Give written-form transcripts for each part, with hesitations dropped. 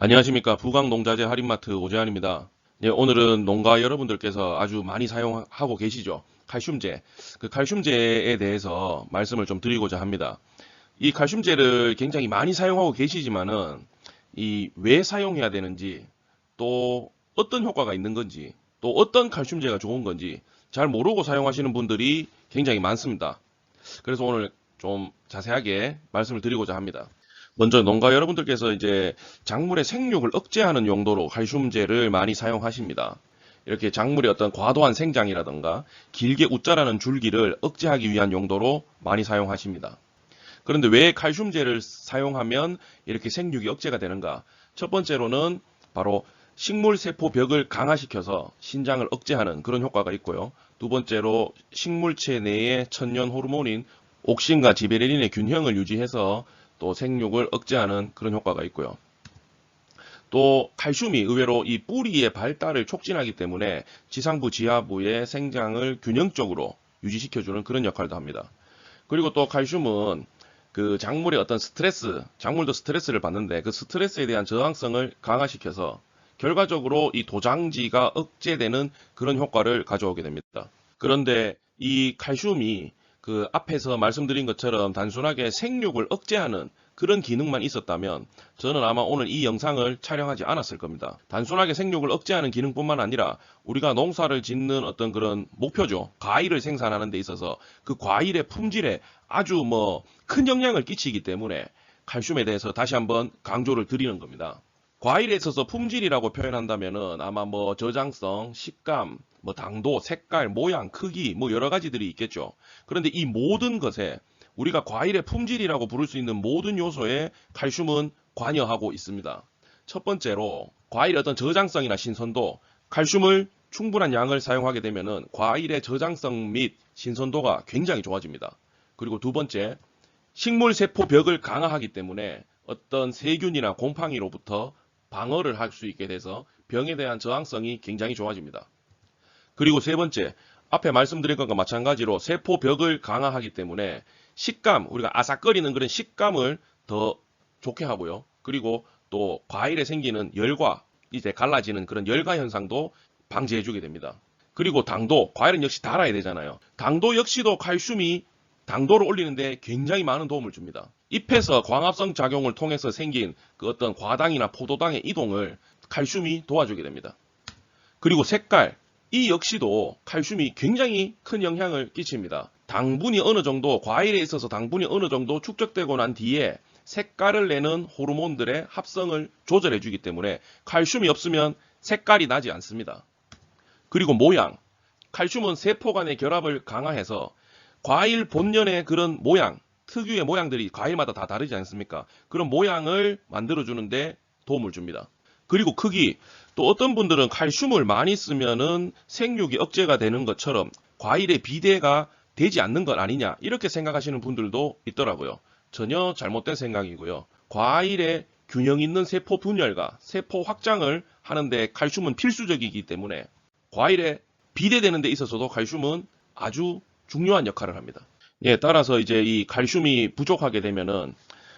안녕하십니까. 부강농자재 할인마트 오재환입니다. 네, 오늘은 농가 여러분들께서 아주 많이 사용하고 계시죠. 칼슘제. 그 칼슘제에 대해서 말씀을 좀 드리고자 합니다. 이 칼슘제를 굉장히 많이 사용하고 계시지만은 이 왜 사용해야 되는지, 또 어떤 효과가 있는 건지, 또 어떤 칼슘제가 좋은 건지 잘 모르고 사용하시는 분들이 굉장히 많습니다. 그래서 오늘 좀 자세하게 말씀을 드리고자 합니다. 먼저 농가 여러분들께서 이제 작물의 생육을 억제하는 용도로 칼슘제를 많이 사용하십니다. 이렇게 작물의 어떤 과도한 생장이라든가 길게 웃자라는 줄기를 억제하기 위한 용도로 많이 사용하십니다. 그런데 왜 칼슘제를 사용하면 이렇게 생육이 억제가 되는가? 첫 번째로는 바로 식물 세포 벽을 강화시켜서 신장을 억제하는 그런 효과가 있고요. 두 번째로 식물체 내의 천연 호르몬인 옥신과 지베레린의 균형을 유지해서 또 생육을 억제하는 그런 효과가 있고요. 또 칼슘이 의외로 이 뿌리의 발달을 촉진하기 때문에 지상부 지하부의 생장을 균형적으로 유지시켜주는 그런 역할도 합니다. 그리고 또 칼슘은 그 작물의 어떤 스트레스, 작물도 스트레스를 받는데 그 스트레스에 대한 저항성을 강화시켜서 결과적으로 이 도장지가 억제되는 그런 효과를 가져오게 됩니다. 그런데 이 칼슘이 그 앞에서 말씀드린 것처럼 단순하게 생육을 억제하는 그런 기능만 있었다면 저는 아마 오늘 이 영상을 촬영하지 않았을 겁니다. 단순하게 생육을 억제하는 기능뿐만 아니라 우리가 농사를 짓는 어떤 그런 목표죠. 과일을 생산하는 데 있어서 그 과일의 품질에 아주 큰 영향을 끼치기 때문에 칼슘에 대해서 다시 한번 강조를 드리는 겁니다. 과일에 있어서 품질이라고 표현한다면은 아마 저장성, 식감, 당도, 색깔, 모양, 크기, 여러 가지들이 있겠죠. 그런데 이 모든 것에 우리가 과일의 품질이라고 부를 수 있는 모든 요소에 칼슘은 관여하고 있습니다. 첫 번째로 과일의 어떤 저장성이나 신선도, 칼슘을 충분한 양을 사용하게 되면은 과일의 저장성 및 신선도가 굉장히 좋아집니다. 그리고 두 번째, 식물 세포 벽을 강화하기 때문에 어떤 세균이나 곰팡이로부터 방어를 할 수 있게 돼서 병에 대한 저항성이 굉장히 좋아집니다. 그리고 세 번째, 앞에 말씀드린 것과 마찬가지로 세포 벽을 강화하기 때문에 식감, 우리가 아삭거리는 그런 식감을 더 좋게 하고요. 그리고 또 과일에 생기는 열과 이제 갈라지는 그런 열과 현상도 방지해주게 됩니다. 그리고 당도, 과일은 역시 달아야 되잖아요. 당도 역시도 칼슘이 당도를 올리는데 굉장히 많은 도움을 줍니다. 잎에서 광합성 작용을 통해서 생긴 그 어떤 과당이나 포도당의 이동을 칼슘이 도와주게 됩니다. 그리고 색깔, 이 역시도 칼슘이 굉장히 큰 영향을 끼칩니다. 당분이 어느 정도, 과일에 있어서 당분이 어느 정도 축적되고 난 뒤에 색깔을 내는 호르몬들의 합성을 조절해 주기 때문에 칼슘이 없으면 색깔이 나지 않습니다. 그리고 모양, 칼슘은 세포 간의 결합을 강화해서 과일 본연의 그런 모양, 특유의 모양들이 과일마다 다 다르지 않습니까? 그런 모양을 만들어주는데 도움을 줍니다. 그리고 크기, 또 어떤 분들은 칼슘을 많이 쓰면은 생육이 억제가 되는 것처럼 과일의 비대가 되지 않는 것 아니냐, 이렇게 생각하시는 분들도 있더라고요. 전혀 잘못된 생각이고요. 과일의 균형 있는 세포 분열과 세포 확장을 하는데 칼슘은 필수적이기 때문에 과일에 비대되는 데 있어서도 칼슘은 아주 중요한 역할을 합니다. 예, 따라서 이제 이 칼슘이 부족하게 되면은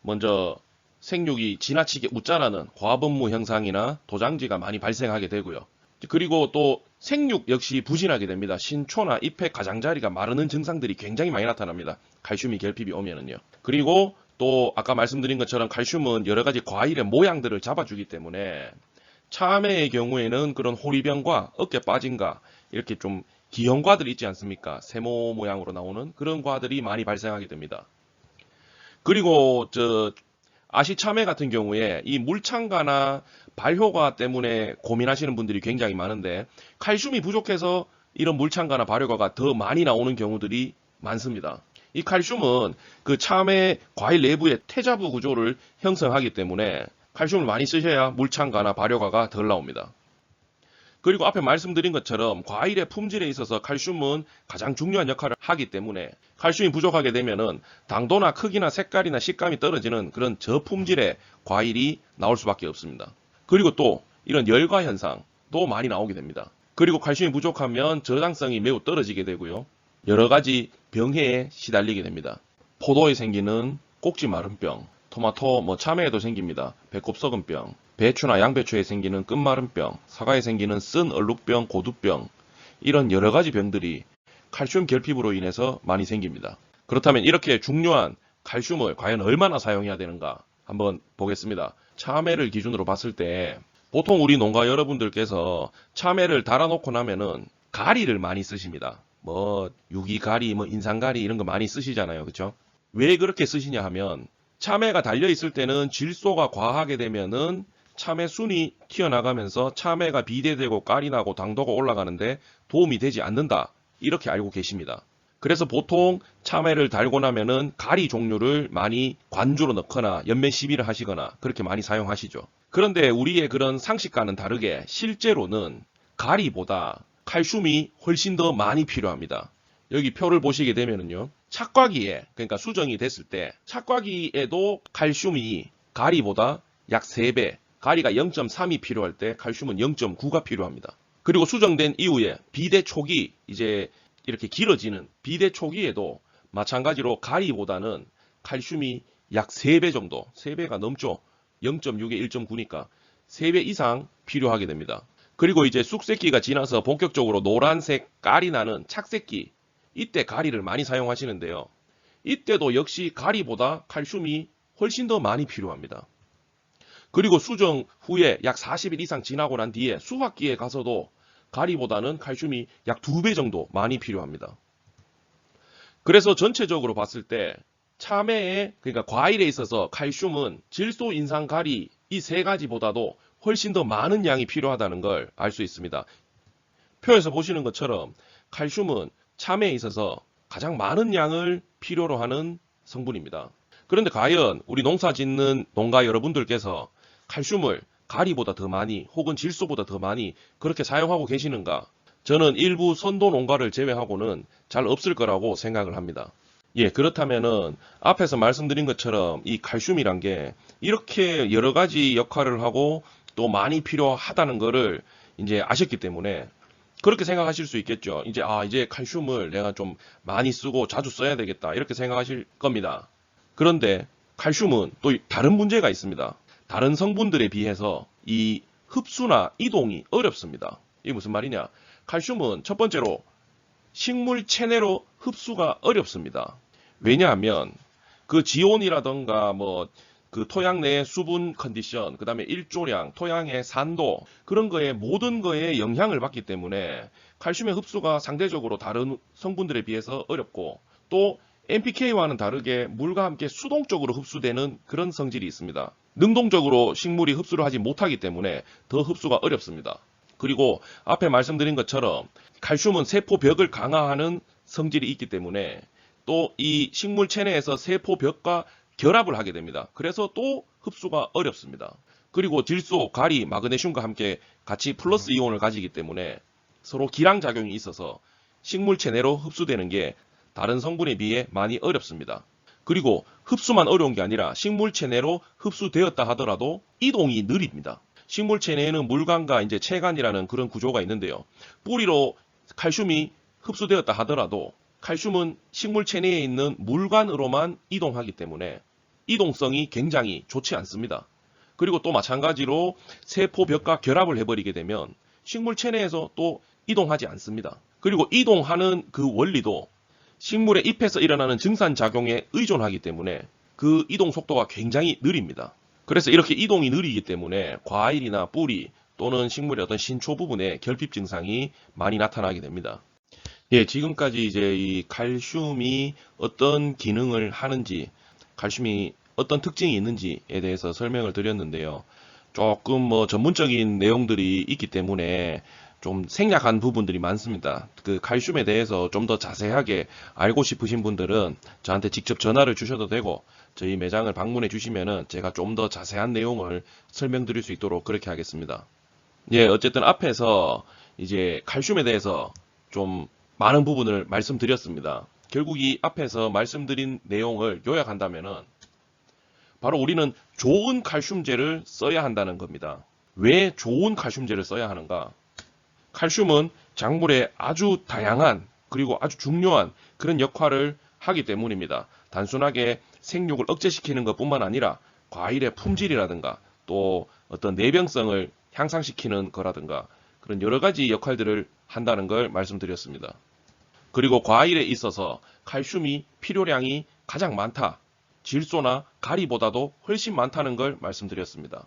먼저 생육이 지나치게 웃자라는 과분무 현상이나 도장지가 많이 발생하게 되고요. 그리고 또 생육 역시 부진하게 됩니다. 신초나 잎의 가장자리가 마르는 증상들이 굉장히 많이 나타납니다. 칼슘이 결핍이 오면은요. 그리고 또 아까 말씀드린 것처럼 칼슘은 여러 가지 과일의 모양들을 잡아주기 때문에 참외의 경우에는 그런 호리병과 어깨 빠짐과 이렇게 좀 기형 과들이 있지 않습니까? 세모 모양으로 나오는 그런 과들이 많이 발생하게 됩니다. 그리고 아시참외 같은 경우에 이 물창가나 발효가 때문에 고민하시는 분들이 굉장히 많은데 칼슘이 부족해서 이런 물창가나 발효가가 더 많이 나오는 경우들이 많습니다. 이 칼슘은 그 참외 과일 내부의 퇴자부 구조를 형성하기 때문에 칼슘을 많이 쓰셔야 물창가나 발효가가 덜 나옵니다. 그리고 앞에 말씀드린 것처럼 과일의 품질에 있어서 칼슘은 가장 중요한 역할을 하기 때문에 칼슘이 부족하게 되면은 당도나 크기나 색깔이나 식감이 떨어지는 그런 저품질의 과일이 나올 수밖에 없습니다. 그리고 또 이런 열과 현상도 많이 나오게 됩니다. 그리고 칼슘이 부족하면 저장성이 매우 떨어지게 되고요. 여러 가지 병해에 시달리게 됩니다. 포도에 생기는 꼭지 마른병, 토마토, 참외에도 생깁니다. 배꼽 썩은병, 배추나 양배추에 생기는 끝마름병, 사과에 생기는 쓴 얼룩병, 고두병, 이런 여러 가지 병들이 칼슘 결핍으로 인해서 많이 생깁니다. 그렇다면 이렇게 중요한 칼슘을 과연 얼마나 사용해야 되는가 한번 보겠습니다. 참외를 기준으로 봤을 때 보통 우리 농가 여러분들께서 참외를 달아놓고 나면은 가리를 많이 쓰십니다. 뭐 유기가리, 뭐 인삼가리 이런 거 많이 쓰시잖아요. 그렇죠? 왜 그렇게 쓰시냐 하면 참외가 달려 있을 때는 질소가 과하게 되면은 참외 순이 튀어나가면서 참외가 비대되고 깔이 나고 당도가 올라가는데 도움이 되지 않는다. 이렇게 알고 계십니다. 그래서 보통 참외를 달고 나면은 가리 종류를 많이 관주로 넣거나 연면 시비를 하시거나 그렇게 많이 사용하시죠. 그런데 우리의 그런 상식과는 다르게 실제로는 가리보다 칼슘이 훨씬 더 많이 필요합니다. 여기 표를 보시게 되면은요. 착과기에, 그러니까 수정이 됐을 때 착과기에도 칼슘이 가리보다 약 3배, 가리가 0.3이 필요할 때 칼슘은 0.9가 필요합니다. 그리고 수정된 이후에 비대 초기, 이제 이렇게 길어지는 비대 초기에도 마찬가지로 가리보다는 칼슘이 약 3배 정도, 3배가 넘죠. 0.6에 1.9니까 3배 이상 필요하게 됩니다. 그리고 이제 쑥새끼가 지나서 본격적으로 노란색 깔이 나는 착새끼, 이때 가리를 많이 사용하시는데요. 이때도 역시 가리보다 칼슘이 훨씬 더 많이 필요합니다. 그리고 수정 후에 약 40일 이상 지나고 난 뒤에 수확기에 가서도 가리보다는 칼슘이 약 2배 정도 많이 필요합니다. 그래서 전체적으로 봤을 때 참외에, 그러니까 과일에 있어서 칼슘은 질소, 인산, 가리 이 3가지보다도 훨씬 더 많은 양이 필요하다는 걸 알 수 있습니다. 표에서 보시는 것처럼 칼슘은 참외에 있어서 가장 많은 양을 필요로 하는 성분입니다. 그런데 과연 우리 농사 짓는 농가 여러분들께서 칼슘을 가리보다 더 많이 혹은 질소보다 더 많이 그렇게 사용하고 계시는가? 저는 일부 선도 농가를 제외하고는 잘 없을 거라고 생각을 합니다. 예, 그렇다면은 앞에서 말씀드린 것처럼 이 칼슘이란 게 이렇게 여러 가지 역할을 하고 또 많이 필요하다는 거를 이제 아셨기 때문에 그렇게 생각하실 수 있겠죠. 이제 칼슘을 내가 좀 많이 쓰고 자주 써야 되겠다. 이렇게 생각하실 겁니다. 그런데 칼슘은 또 다른 문제가 있습니다. 다른 성분들에 비해서 이 흡수나 이동이 어렵습니다. 이게 무슨 말이냐? 칼슘은 첫 번째로 식물 체내로 흡수가 어렵습니다. 왜냐하면 그 지온이라던가 뭐 그 토양 내의 수분 컨디션, 그 다음에 일조량, 토양의 산도 그런 거에 모든 거에 영향을 받기 때문에 칼슘의 흡수가 상대적으로 다른 성분들에 비해서 어렵고 또 NPK와는 다르게 물과 함께 수동적으로 흡수되는 그런 성질이 있습니다. 능동적으로 식물이 흡수를 하지 못하기 때문에 더 흡수가 어렵습니다. 그리고 앞에 말씀드린 것처럼 칼슘은 세포벽을 강화하는 성질이 있기 때문에 또 이 식물 체내에서 세포벽과 결합을 하게 됩니다. 그래서 또 흡수가 어렵습니다. 그리고 질소, 가리, 마그네슘과 함께 같이 플러스 이온을 가지기 때문에 서로 기량작용이 있어서 식물 체내로 흡수되는 게 다른 성분에 비해 많이 어렵습니다. 그리고 흡수만 어려운 게 아니라 식물 체내로 흡수되었다 하더라도 이동이 느립니다. 식물 체내에는 물관과 이제 체관이라는 그런 구조가 있는데요. 뿌리로 칼슘이 흡수되었다 하더라도 칼슘은 식물 체내에 있는 물관으로만 이동하기 때문에 이동성이 굉장히 좋지 않습니다. 그리고 또 마찬가지로 세포벽과 결합을 해버리게 되면 식물 체내에서 또 이동하지 않습니다. 그리고 이동하는 그 원리도 식물의 잎에서 일어나는 증산작용에 의존하기 때문에 그 이동 속도가 굉장히 느립니다. 그래서 이렇게 이동이 느리기 때문에 과일이나 뿌리 또는 식물의 어떤 신초 부분에 결핍 증상이 많이 나타나게 됩니다. 예, 지금까지 이제 이 칼슘이 어떤 기능을 하는지, 칼슘이 어떤 특징이 있는지에 대해서 설명을 드렸는데요. 조금 뭐 전문적인 내용들이 있기 때문에 좀 생략한 부분들이 많습니다. 그 칼슘에 대해서 좀 더 자세하게 알고 싶으신 분들은 저한테 직접 전화를 주셔도 되고 저희 매장을 방문해 주시면은 제가 좀 더 자세한 내용을 설명드릴 수 있도록 그렇게 하겠습니다. 예, 어쨌든 앞에서 이제 칼슘에 대해서 좀 많은 부분을 말씀드렸습니다. 결국 이 앞에서 말씀드린 내용을 요약한다면은 바로 우리는 좋은 칼슘제를 써야 한다는 겁니다. 왜 좋은 칼슘제를 써야 하는가? 칼슘은 작물에 아주 다양한 그리고 아주 중요한 그런 역할을 하기 때문입니다. 단순하게 생육을 억제시키는 것뿐만 아니라 과일의 품질이라든가 또 어떤 내병성을 향상시키는 거라든가 그런 여러 가지 역할들을 한다는 걸 말씀드렸습니다. 그리고 과일에 있어서 칼슘이 필요량이 가장 많다. 질소나 가리보다도 훨씬 많다는 걸 말씀드렸습니다.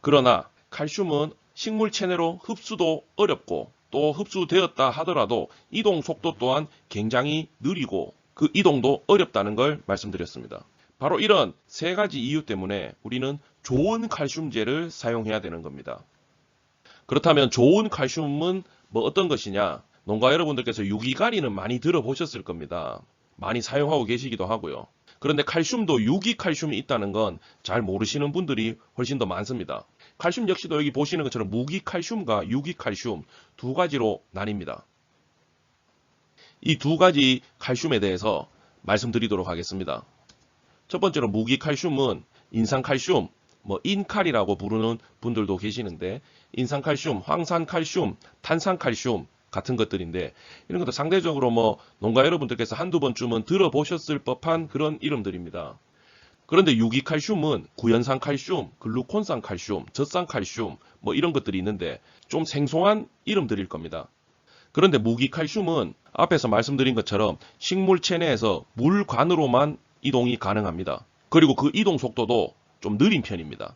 그러나 칼슘은 식물 체내로 흡수도 어렵고 또 흡수되었다 하더라도 이동 속도 또한 굉장히 느리고 그 이동도 어렵다는 걸 말씀드렸습니다. 바로 이런 세 가지 이유 때문에 우리는 좋은 칼슘제를 사용해야 되는 겁니다. 그렇다면 좋은 칼슘은 뭐 어떤 것이냐? 농가 여러분들께서 유기가리는 많이 들어보셨을 겁니다. 많이 사용하고 계시기도 하고요. 그런데 칼슘도 유기칼슘이 있다는 건 잘 모르시는 분들이 훨씬 더 많습니다. 칼슘 역시도 여기 보시는 것처럼 무기칼슘과 유기칼슘 두 가지로 나뉩니다. 이 두 가지 칼슘에 대해서 말씀드리도록 하겠습니다. 첫 번째로 무기칼슘은 인산칼슘, 인칼이라고 부르는 분들도 계시는데 인산칼슘, 황산칼슘, 탄산칼슘 같은 것들인데 이런 것도 상대적으로 농가 여러분들께서 한두 번쯤은 들어보셨을 법한 그런 이름들입니다. 그런데 유기칼슘은 구연산칼슘, 글루콘산칼슘, 젖산칼슘 이런 것들이 있는데 좀 생소한 이름들일 겁니다. 그런데 무기칼슘은 앞에서 말씀드린 것처럼 식물 체내에서 물관으로만 이동이 가능합니다. 그리고 그 이동 속도도 좀 느린 편입니다.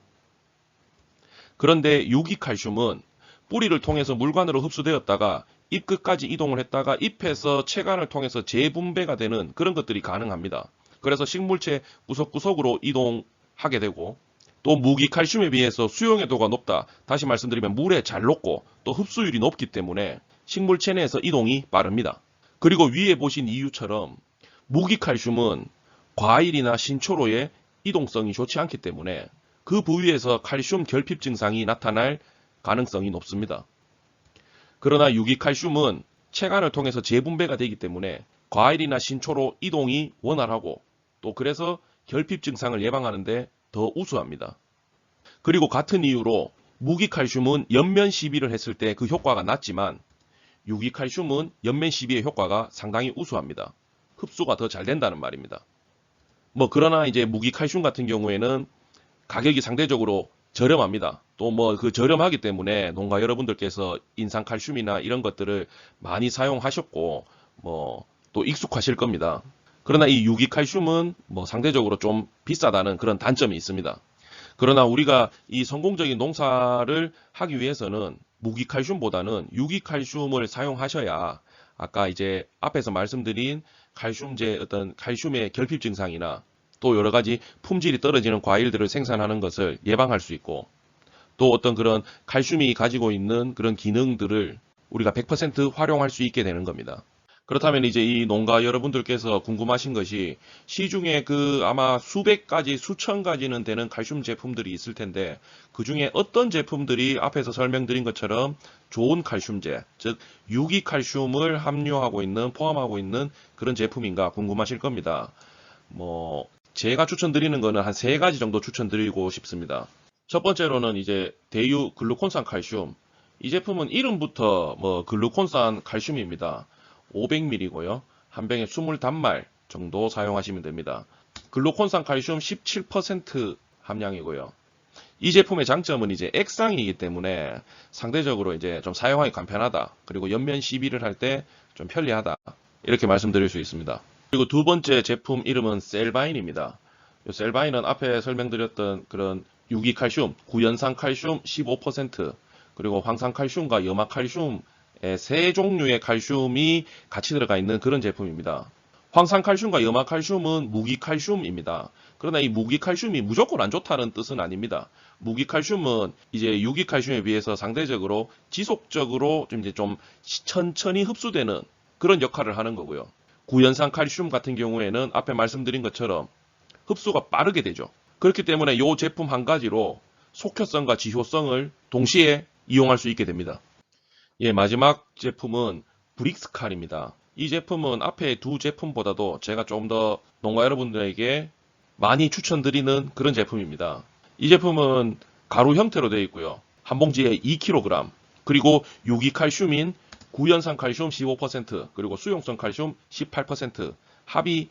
그런데 유기칼슘은 뿌리를 통해서 물관으로 흡수되었다가 잎 끝까지 이동을 했다가 잎에서 체관을 통해서 재분배가 되는 그런 것들이 가능합니다. 그래서 식물체 구석구석으로 이동하게 되고 또 무기칼슘에 비해서 수용해도가 높다. 다시 말씀드리면 물에 잘 녹고 또 흡수율이 높기 때문에 식물체 내에서 이동이 빠릅니다. 그리고 위에 보신 이유처럼 무기칼슘은 과일이나 신초로의 이동성이 좋지 않기 때문에 그 부위에서 칼슘 결핍 증상이 나타날 가능성이 높습니다. 그러나 유기칼슘은 체관을 통해서 재분배가 되기 때문에 과일이나 신초로 이동이 원활하고 또 그래서 결핍 증상을 예방하는 데 더 우수합니다. 그리고 같은 이유로 무기칼슘은 연면 시비를 했을 때 그 효과가 낮지만 유기칼슘은 연면 시비의 효과가 상당히 우수합니다. 흡수가 더 잘 된다는 말입니다. 그러나 이제 무기칼슘 같은 경우에는 가격이 상대적으로 저렴합니다. 또 그 저렴하기 때문에 농가 여러분들께서 인산칼슘이나 이런 것들을 많이 사용하셨고 또 익숙하실 겁니다. 그러나 이 유기칼슘은 상대적으로 좀 비싸다는 그런 단점이 있습니다. 그러나 우리가 이 성공적인 농사를 하기 위해서는 무기칼슘보다는 유기칼슘을 사용하셔야 아까 이제 앞에서 말씀드린 칼슘제 어떤 칼슘의 결핍 증상이나 또 여러 가지 품질이 떨어지는 과일들을 생산하는 것을 예방할 수 있고 또 어떤 그런 칼슘이 가지고 있는 그런 기능들을 우리가 100% 활용할 수 있게 되는 겁니다. 그렇다면 이제 이 농가 여러분들께서 궁금하신 것이 시중에 아마 수백 가지, 수천 가지는 되는 칼슘 제품들이 있을 텐데 그 중에 어떤 제품들이 앞에서 설명드린 것처럼 좋은 칼슘제, 즉 유기칼슘을 포함하고 있는 그런 제품인가 궁금하실 겁니다. 제가 추천드리는 거는 한 세 가지 정도 추천드리고 싶습니다. 첫 번째로는 이제 대유 글루콘산 칼슘. 이 제품은 이름부터 글루콘산 칼슘입니다. 500ml고요. 한 병에 20단말 정도 사용하시면 됩니다. 글루콘산 칼슘 17% 함량이고요. 이 제품의 장점은 이제 액상이기 때문에 상대적으로 이제 좀 사용하기 간편하다. 그리고 연면 시비를 할 때 좀 편리하다. 이렇게 말씀드릴 수 있습니다. 그리고 두 번째 제품 이름은 셀바인입니다. 이 셀바인은 앞에 설명드렸던 그런 유기칼슘, 구연산칼슘 15%, 그리고 황산칼슘과 염화칼슘 세 종류의 칼슘이 같이 들어가 있는 그런 제품입니다. 황산칼슘과 염화칼슘은 무기칼슘입니다. 그러나 이 무기칼슘이 무조건 안 좋다는 뜻은 아닙니다. 무기칼슘은 이제 유기칼슘에 비해서 상대적으로 지속적으로 좀 천천히 흡수되는 그런 역할을 하는 거고요. 구연산칼슘 같은 경우에는 앞에 말씀드린 것처럼 흡수가 빠르게 되죠. 그렇기 때문에 이 제품 한 가지로 속효성과 지효성을 동시에 이용할 수 있게 됩니다. 마지막 제품은 브릭스칼입니다. 이 제품은 앞에 두 제품보다도 제가 좀 더 농가 여러분들에게 많이 추천드리는 그런 제품입니다. 이 제품은 가루 형태로 되어 있고요. 한 봉지에 2kg, 그리고 유기칼슘인 구연산칼슘 15%, 그리고 수용성 칼슘 18%, 합이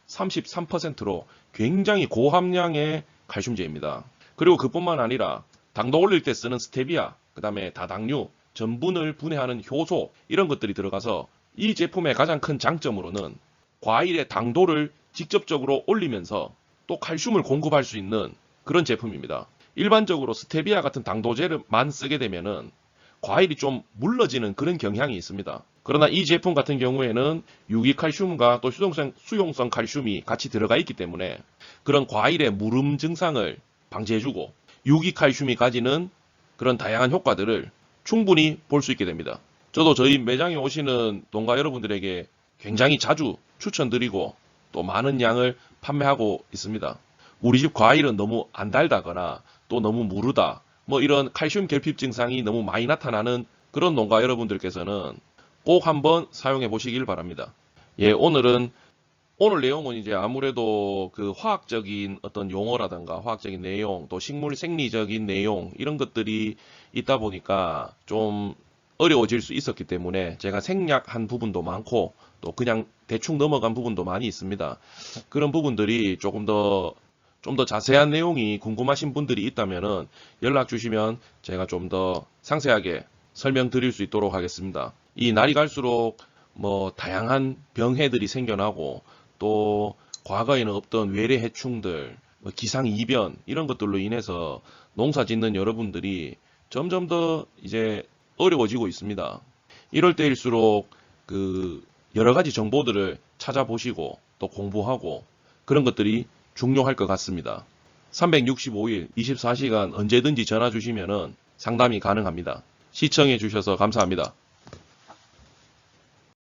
33%로 굉장히 고함량의 칼슘제입니다. 그리고 그뿐만 아니라 당도 올릴 때 쓰는 스테비아, 그 다음에 다당류, 전분을 분해하는 효소 이런 것들이 들어가서 이 제품의 가장 큰 장점으로는 과일의 당도를 직접적으로 올리면서 또 칼슘을 공급할 수 있는 그런 제품입니다. 일반적으로 스테비아 같은 당도제를만 쓰게 되면은 과일이 좀 물러지는 그런 경향이 있습니다. 그러나 이 제품 같은 경우에는 유기칼슘과 또 수용성 칼슘이 같이 들어가 있기 때문에 그런 과일의 무름 증상을 방지해주고 유기칼슘이 가지는 그런 다양한 효과들을 충분히 볼 수 있게 됩니다. 저도 저희 매장에 오시는 농가 여러분들에게 굉장히 자주 추천드리고 또 많은 양을 판매하고 있습니다. 우리 집 과일은 너무 안 달다거나 또 너무 무르다, 뭐 이런 칼슘 결핍 증상이 너무 많이 나타나는 그런 농가 여러분들께서는 꼭 한번 사용해 보시길 바랍니다. 예, 오늘 내용은 이제 아무래도 그 화학적인 어떤 용어라든가 화학적인 내용, 또 식물 생리적인 내용 이런 것들이 있다 보니까 좀 어려워질 수 있었기 때문에 제가 생략한 부분도 많고 또 그냥 대충 넘어간 부분도 많이 있습니다. 그런 부분들이 좀 더 자세한 내용이 궁금하신 분들이 있다면은 연락 주시면 제가 좀 더 상세하게 설명드릴 수 있도록 하겠습니다. 이 날이 갈수록 뭐 다양한 병해들이 생겨나고 또 과거에는 없던 외래 해충들, 뭐 기상 이변 이런 것들로 인해서 농사 짓는 여러분들이 점점 더 이제 어려워지고 있습니다. 이럴 때일수록 그 여러 가지 정보들을 찾아보시고 또 공부하고 그런 것들이 중요할 것 같습니다. 365일 24시간 언제든지 전화 주시면은 상담이 가능합니다. 시청해 주셔서 감사합니다.